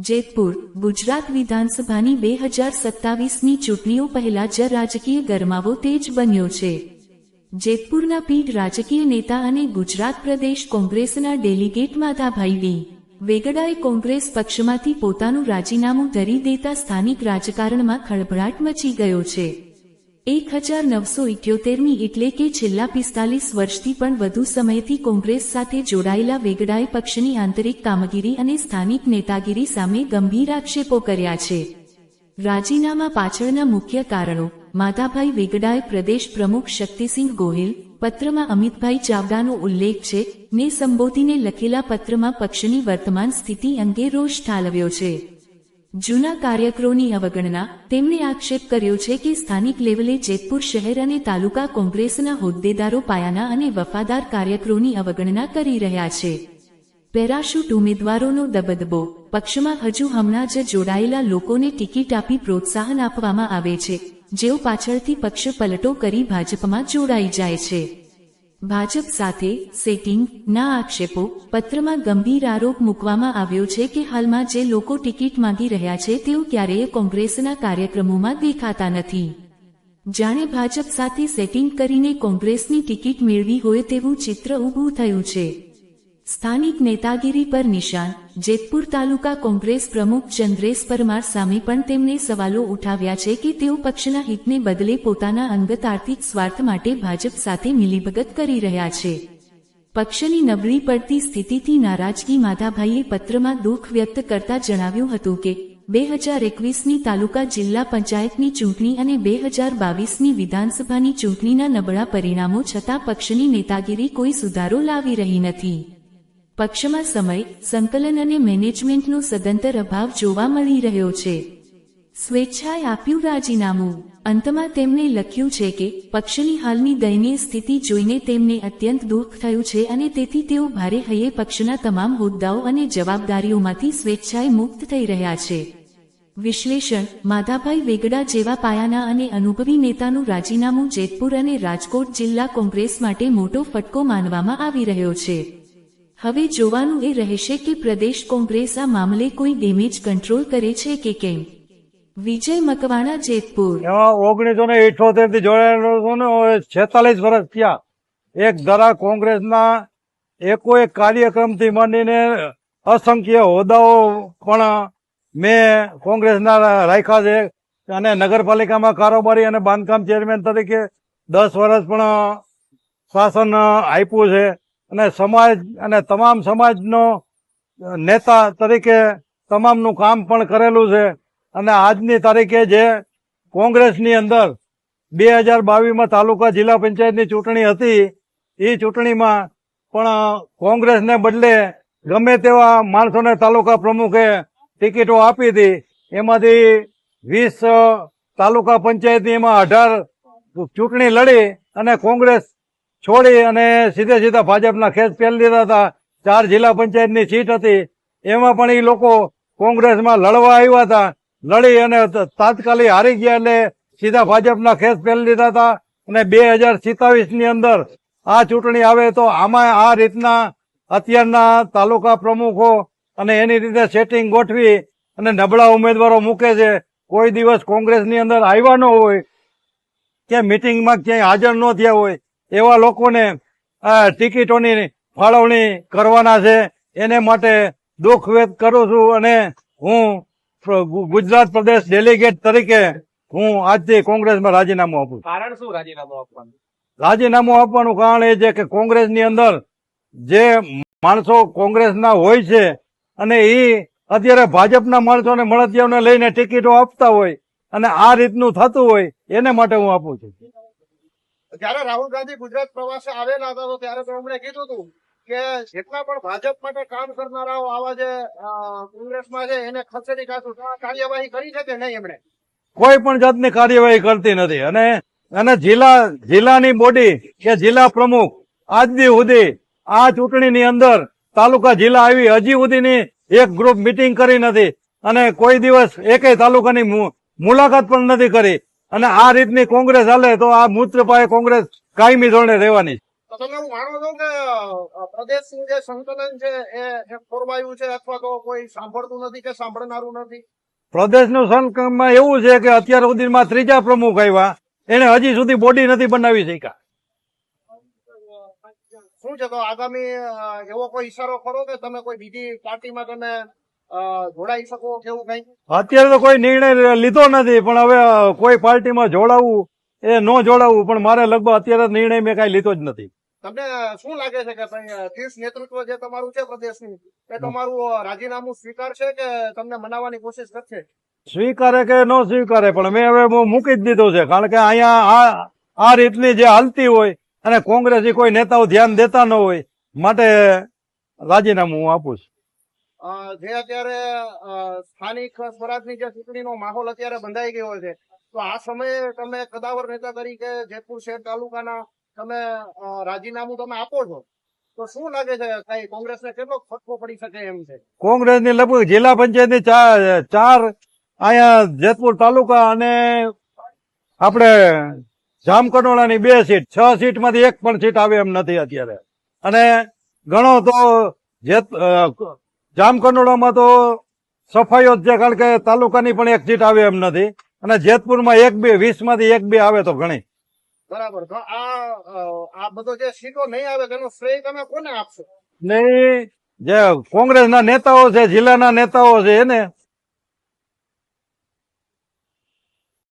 જેતપુર ગુજરાત વિધાનસભાની 2027ની ચૂંટણીઓ પહેલા જ રાજકીય ગરમાવો તેજ બન્યો છે। જેતપુરના પીઢ રાજકીય નેતા અને ગુજરાત પ્રદેશ કોંગ્રેસના ડેલિગેટ માધાભાઈ વી વેગડાએ કોંગ્રેસ પક્ષમાંથી પોતાનું રાજીનામું ધરી દેતા સ્થાનિક રાજકારણમાં ખળભળાટ મચી ગયો છે। 1978ની એટલે કે છેલ્લા 45 વર્ષથી પણ વધુ સમયથી કોંગ્રેસ સાથે જોડાયેલા વેગડાએ પક્ષની આંતરિક કામગીરી અને સ્થાનિક નેતાગીરી સામે ગંભીર આક્ષેપો કર્યા છે। રાજીનામા પાછળના મુખ્ય કારણો માધાભાઈ વેગડાએ પ્રદેશ પ્રમુખ શક્તિસિંહ ગોહિલ પત્રમાં અમિતભાઈ ચાવડાનો ઉલ્લેખ છે ને સંબોધીને લખેલા પત્રમાં પક્ષની વર્તમાન સ્થિતિ અંગે રોષ ઠાલવ્યો છે। જૂના કાર્યકરોની અવગણના તેમણે આક્ષેપ કર્યો છે કે સ્થાનિક લેવલે જેતપુર શહેર અને તાલુકા કોંગ્રેસના હોદ્દેદારો પાયાના અને વફાદાર કાર્યકરોની અવગણના કરી રહ્યા છે। પેરાશૂટ ઉમેદવારોનો દબદબો પક્ષમાં હજુ હમણાં જ જોડાયેલા લોકોને ટિકિટ આપી પ્રોત્સાહન આપવામાં આવે છે જેઓ પાછળથી પક્ષ પલટો કરી ભાજપમાં જોડાઈ જાય છે। ભાજપ સાથે સેટિંગ ના આક્ષેપો પત્રમાં ગંભીર આરોપ મૂકવામાં આવ્યો છે કે હાલમાં જે લોકો ટિકિટ માંગી રહ્યા છે તેઓ ક્યારેય કોંગ્રેસના કાર્યક્રમોમાં દેખાતા નથી। જાણે ભાજપ સાથે સેટિંગ કરીને કોંગ્રેસની ટિકિટ મેળવી હોય તેવું ચિત્ર ઊભું થયું છે। સ્થાનિક નેતાગીરી પર નિશાન જેતપુર તાલુકા કોંગ્રેસ પ્રમુખ ચંદ્રેશ પરમાર સામે પણ તેમણે સવાલો ઉઠાવ્યા છે કે તેઓ પક્ષના હિતને બદલે પોતાના અંગત આર્થિક સ્વાર્થ માટે ભાજપ સાથે મિલીભગત કરી રહ્યા છે। પક્ષની નબળી પડતી સ્થિતિથી નારાજગી માધાભાઈએ પત્રમાં દુઃખ વ્યક્ત કરતા જણાવ્યું હતું કે 2021ની તાલુકા જિલ્લા પંચાયતની ચૂંટણી અને 2022ની વિધાનસભાની ચૂંટણીના નબળા પરિણામો છતાં પક્ષની નેતાગીરી કોઈ સુધારો લાવી રહી નથી। પક્ષમાં સમય સંકલન અને મેનેજમેન્ટનો સદંતર અભાવ જોવા મળી રહ્યો છે। સ્વેચ્છાએ આપ્યું રાજીનામું અંતમાં તેમણે લખ્યું છે કે પક્ષની હાલની દયનીય સ્થિતિ જોઈને તેમને અત્યંત દુઃખ થયું છે અને તેથી તેઓ ભારે હૈયે પક્ષના તમામ હોદ્દાઓ અને જવાબદારીઓમાંથી સ્વેચ્છાએ મુક્ત થઈ રહ્યા છે। વિશ્લેષણ માધાભાઈ વેગડા જેવા પાયાના અને અનુભવી નેતાનું રાજીનામું જેતપુર અને રાજકોટ જિલ્લા કોંગ્રેસ માટે મોટો ફટકો માનવામાં આવી રહ્યો છે। હવે જોવાનું એ રહેશે કે પ્રદેશ કોંગ્રેસ આ મામલે કોઈ ડેમેજ કંટ્રોલ કરે છે કે કેમ। વિજય મકવાણા જેતપુર 1978 થી જોડાયેલો છું ને 46 વર્ષ થયા। એક ધારા કોંગ્રેસના એકોએક કાર્યક્રમથી માંડીને અસંખ્ય હોદ્દાઓ પણ મેં કોંગ્રેસના રાખ્યા છે અને નગરપાલિકામાં કારોબારી અને બાંધકામ ચેરમેન તરીકે 10 વર્ષ પણ શાસન આપ્યું છે અને સમાજ અને તમામ સમાજનો નેતા તરીકે તમામનું કામ પણ કરેલું છે। અને આજની તારીખે જે કોંગ્રેસની અંદર 2022માં તાલુકા જિલ્લા પંચાયતની ચૂંટણી હતી એ ચૂંટણીમાં પણ કોંગ્રેસને બદલે ગમે તેવા માણસોને તાલુકા પ્રમુખે ટિકિટો આપી હતી। એમાંથી 20 તાલુકા પંચાયતની એમાં 18 ચૂંટણી લડી અને કોંગ્રેસ છોડી અને સીધા ભાજપના ખેસ પહેરી લીધા હતા। 4 જિલ્લા પંચાયતની સીટ હતી એમાં પણ એ લોકો કોંગ્રેસમાં લડવા આવ્યા હતા, લડી અને તાત્કાલિક હારી ગયા એટલે સીધા ભાજપના ખેસ પહેરી લીધા હતા। અને 2027ની અંદર આ ચૂંટણી આવે તો આમાં આ રીતના અત્યારના તાલુકા પ્રમુખો અને એની રીતે સેટિંગ ગોઠવી અને નબળા ઉમેદવારો મૂકે છે। કોઈ દિવસ કોંગ્રેસની અંદર આવ્યા ન હોય કે મિટિંગમાં ક્યાંય હાજર ન થયા હોય એવા લોકોને ટિકિટોની ફાળવણી કરવાના છે। એને માટે દુઃખ વ્યક્ત કરું છું અને હું ગુજરાત પ્રદેશ ડેલિગેટ તરીકે હું આજથી કોંગ્રેસમાં રાજીનામું આપું। કારણ શું રાજીનામું આપવાનું? રાજીનામું આપવાનું કારણ એ છે કે કોંગ્રેસની અંદર જે માણસો કોંગ્રેસના હોય છે અને એ અત્યારે ભાજપના માણસોને મળતિયાઓને લઈને ટિકિટો આપતા હોય અને આ રીતનું થતું હોય એને માટે હું આપું છું। જયારે રાહુલ ગાંધી ગુજરાત પ્રવાસે આવેલા હતા તો ત્યારે તો એમણે કીધું હતું કે જેટલા પણ ભાજપ માટે કામ કરનારાઓ આવા જે કોંગ્રેસમાં છે એને ખસેડી કાઢું। કાર્યવાહી કરી છે કે નહીં? એમણે કોઈ પણ જાતની કાર્યવાહી કરતી નથી અને જિલ્લાની બોડી કે જિલ્લા પ્રમુખ આજ દી સુધી આ ચૂંટણીની અંદર તાલુકા જિલ્લા આવી હજી સુધીની એક ગ્રુપ મિટિંગ કરી નથી અને કોઈ દિવસ એકેય તાલુકાની મુલાકાત પણ નથી કરી। અને આ રીતની કોંગ્રેસ હાલે તો આ મૂત્રપાયે કોંગ્રેસ કાયમી ધોરણે રહેવાની છે। તો તમે એવું માનો છો કે પ્રદેશનું જે સંકલન છે એ ખોરવાયું છે અથવા તો કોઈ સાંભળતું નથી કે સાંભળનારું નથી? પ્રદેશનું સંકલનમાં એવું છે કે અત્યાર સુધીમાં ત્રીજા પ્રમુખ આવ્યા, એને હજી સુધી બોડી નથી બનાવી શક્યા. શું છે તો આગામી એવો કોઈ ઈશારો ખરો કે તમે કોઈ બીજી પાર્ટીમાં તમે જોડાઈ શકો કે એવું કઈ? અત્યારે તો કોઈ નિર્ણય લીધો નથી, પણ હવે કોઈ પાર્ટીમાં જોડાવું એ ન જોડાવું, પણ મારે લગભગ અત્યારે નિર્ણય મેં કઈ લીધો જ નથી. તમને શું લાગે છે કે શીર્ષ નેતૃત્વ જે તમારું છે પ્રદેશનું એ તમારું રાજીનામું સ્વીકાર છે કે તમને મનાવવાની કોશિશ કરશે? સ્વીકારે કે ન સ્વીકારે, પણ મેં હવે મૂકી જ દીધું છે, કારણ કે અહીંયા આ રીતની જે હાલતી હોય અને કોંગ્રેસી કોઈ નેતાઓ ધ્યાન દેતા ન હોય, માટે રાજીનામું હું આપું છું. જે અત્યારે સ્થાનિક સ્વરાજની જે ચૂંટણીનો માહોલ અત્યારે બંધાઈ ગયો છે, તો આ સમયે તમે કદાવર નેતા તરીકે જેતપુર શહેર તાલુકાના તમે રાજીનામું તમે આપો છો, તો શું લાગે છે કઈ કોંગ્રેસને કેટલો ફટકો પડી શકે એમ છે? કોંગ્રેસની લગભગ જિલ્લા પંચાયતની ચાર અહીંયા જેતપુર તાલુકા અને આપણે જામકંડોળાની 2 સીટ, 6 સીટમાંથી એક પણ સીટ આવે એમ નથી અત્યારે. અને ગણો તો જામકંડોળામાં તો સફાઈઓ જ છે, કારણ કે તાલુકાની પણ એક સીટ આવે એમ નથી, અને જેતપુરમાં 20માંથી 1-2 આવે તો ઘણી. બરાબર. તો આ બધો જે સીટો નહીં આવે તેનો શ્રેય તમે કોને આપશો? ને જે કોંગ્રેસના નેતાઓ છે, જિલ્લાના નેતાઓ છે, એને